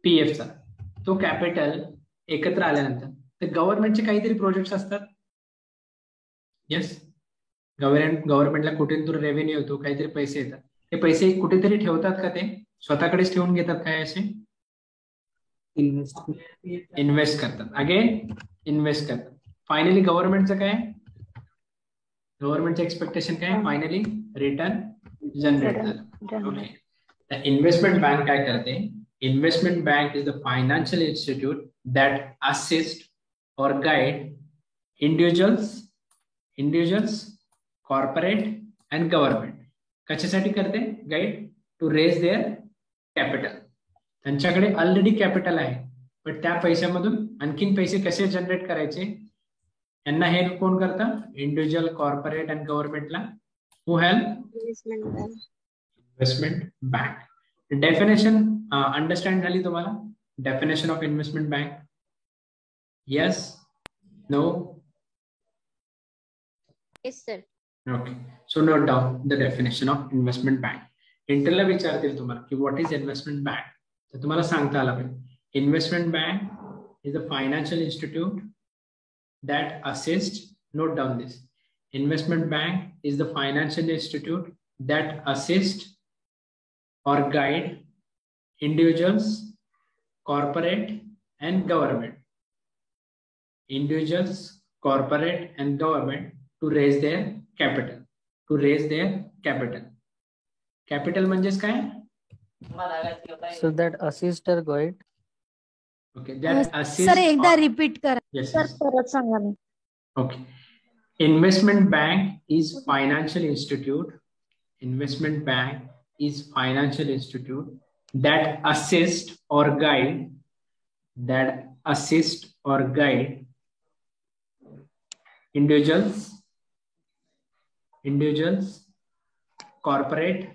E: PF चा, तो कॅपिटल एकत्र आल्यानंतर तर गव्हर्नमेंटचे काहीतरी प्रोजेक्ट्स असतात. येस. गव्हर्नमेंटला कुठेतरी रेव्हेन्यू येतो, काहीतरी पैसे येतात. ते पैसे कुठेतरी ठेवतात का? ते स्वतःकडेच ठेवून घेतात काय? असे इन्व्हेस्ट करतात. अगेन इन्व्हेस्ट करतात. फायनली गव्हर्नमेंटचं काय? गव्हर्नमेंटचं एक्सपेक्टेशन काय? फायनली रिटर्न जनरेट झालं. ओके. इन्व्हेस्टमेंट बँक काय करते? Investment bank is the financial institute that assist or guide individuals, corporate and government. कशासाठी करते guide? To raise their capital. त्यांच्याकडे ऑलरेडी कॅपिटल आहे, पण त्या पैशामधून आणखीन पैसे कसे जनरेट करायचे यांना हेल्प कोण करतं? इंडिव्हिज्युअल, कॉर्पोरेट अँड गव्हर्नमेंटला. Who help? Investment bank. Definition understand झाली तुम्हाला? Definition of investment bank? Yes? No?
C: Yes sir.
E: Okay, so note down the definition of investment bank. इंटरला विचारतील तुम्हाला की व्हॉट इज इन्व्हेस्टमेंट बँक, तर तुम्हाला सांगता आला पाहिजे. Investment bank is a financial institute that assist, note down this, Investment bank is the financial institute that assist or guide individuals, corporate, and government. Individuals, corporate, and government to raise their capital. To raise their capital. Capital म्हणजेच काय?
F: So that assist or guide.
E: Okay, that assist.
C: Sir एकदा repeat करा.
E: Yes.
I: Sir परत सांगा ना.
E: Okay. Investment bank is financial institute. Investment bank is financial institute that assist or guide. That assist or guide individuals, corporate,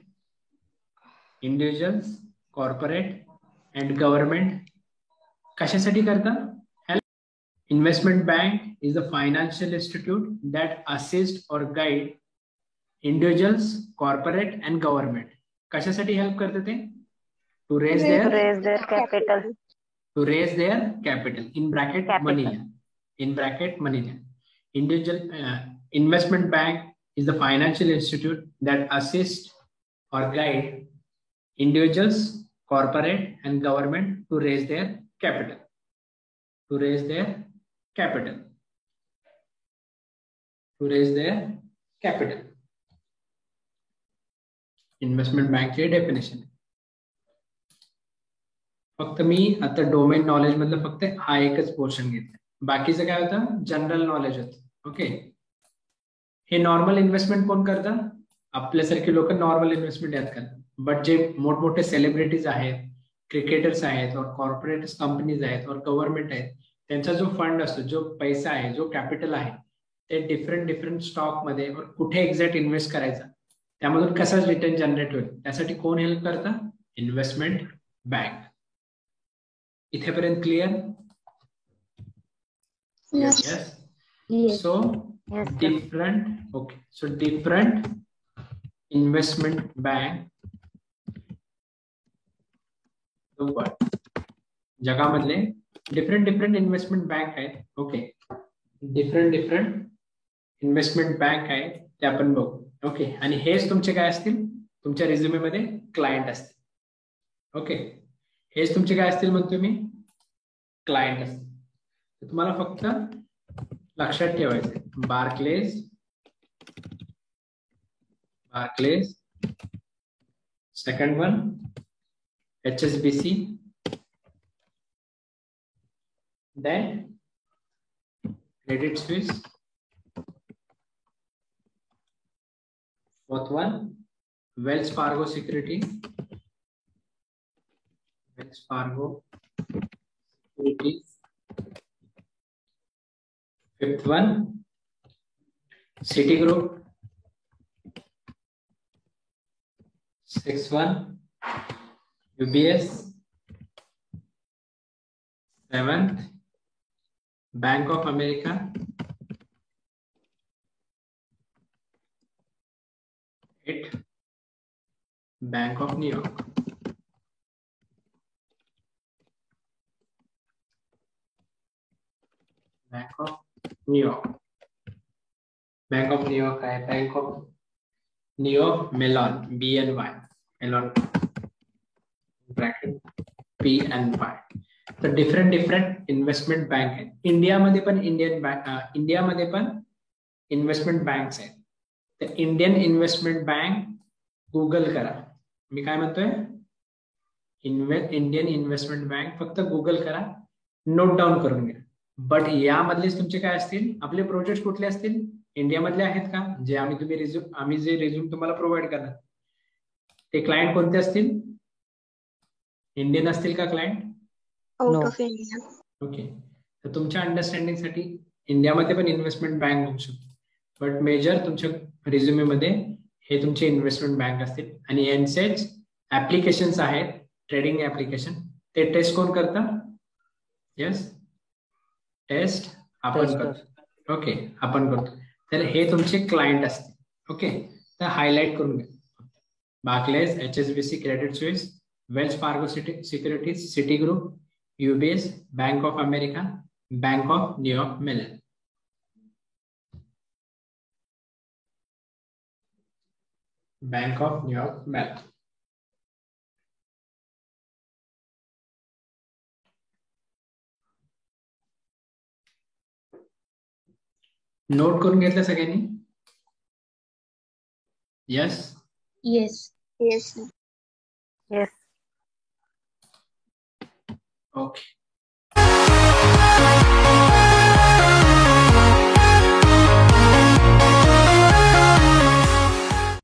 E: and government. कशासाठी करता? Investment bank is the financial institute that assist or guide individuals, corporate, and government. कशासाठी help करते ते? To raise their
I: capital.
E: To raise their capital. In bracket money. In bracket money. Investment bank is the financial institute that assists or guide individuals, corporate, and government to raise their capital. To raise their capital. To raise their capital. Investment bank ची definition. फक्त मी आता domain knowledge मधलं फक्त हा एकच portion घेतला. बाकीचं काय होतं? जनरल नॉलेज होतं. ओके. हे नॉर्मल इन्व्हेस्टमेंट कोण करतं? आपल्यासारखे लोक नॉर्मल इन्व्हेस्टमेंट यात करतात. बट जे मोठमोठे सेलिब्रिटीज आहेत, क्रिकेटर्स आहेत, और कॉर्पोरेट कंपनीज आहेत, और गव्हर्नमेंट आहेत, त्यांचा जो फंड असतो, जो पैसा आहे, जो कॅपिटल आहे, ते डिफरंट स्टॉक मध्ये कुठे एक्झॅक्ट इन्व्हेस्ट करायचा, त्यामधून कसा रिटर्न जनरेट होईल, त्यासाठी कोण हेल्प करतं? Investment bank. इथेपर्यंत clear?
I: Yes.
E: Yes.
I: Yes.
E: So
I: Yes, sir.
E: different investment bank. जगामधले डिफरंट इन्व्हेस्टमेंट बँक आहेत. ओके. डिफरंट इन्व्हेस्टमेंट बँक आहेत, ते आपण बघू. ओके. आणि हेच तुमचे काय असतील? तुमच्या रिझ्युमे मध्ये क्लायंट असतील. ओके. हेच तुमचे काय असतील म्हणतो मी? क्लायंट असतील. तुम्हाला फक्त लक्षात ठेवायचं Barclays, second one HSBC, then Credit Suisse, fourth one Wells Fargo Securities, fifth one Citigroup, sixth one UBS, seventh Bank of America, eighth Bank of New York. Bank of New York है. Bank of New York Mellon, BNY, Mellon bracket PNY. तर different investment bank आहेत. इंडियामध्ये पण इंडियामध्ये पण investment banks आहेत. तर Indian investment bank Google करा. मी काय म्हणतोय? इंडियन इन्व्हेस्टमेंट बँक फक्त गुगल करा, नोट डाऊन करून घ्या. बट यामधलेच तुमचे काय असतील? आपले प्रोजेक्ट कुठले असतील? इंडियामधले आहेत का? जे आम्ही जे रिझ्यूम तुम्हाला प्रोव्हाइड करणार, ते क्लायंट कोणते असतील? इंडियन असतील का client?
I: Out of India.
E: Okay. तर तुमच्या अंडरस्टँडिंग साठी इंडियामध्ये पण इन्व्हेस्टमेंट बँक होऊ शकतो, बट मेजर तुमच्या रिझ्युमे मध्ये हे तुमचे इन्व्हेस्टमेंट बँक असतील. आणि यांचेच ऍप्लिकेशन्स आहेत, ट्रेडिंग ऍप्लिकेशन, ते टेस्ट कोण करतं? येस, टेस्ट आपण करतो. ओके, आपण करतो. तर हे तुमचे क्लायंट असतील. ओके. तर हायलाइट करून घ्या. बार्क्लेज, HSBC, Credit Suisse, Wells Fargo securities, Citigroup, UBS, Bank of America, Bank of New York Mellon. Bank of New York melon. Note करून घेतलं सगळ्यांनी? Yes.
H: Yes.
I: Yes.
C: Yes.
E: Okay.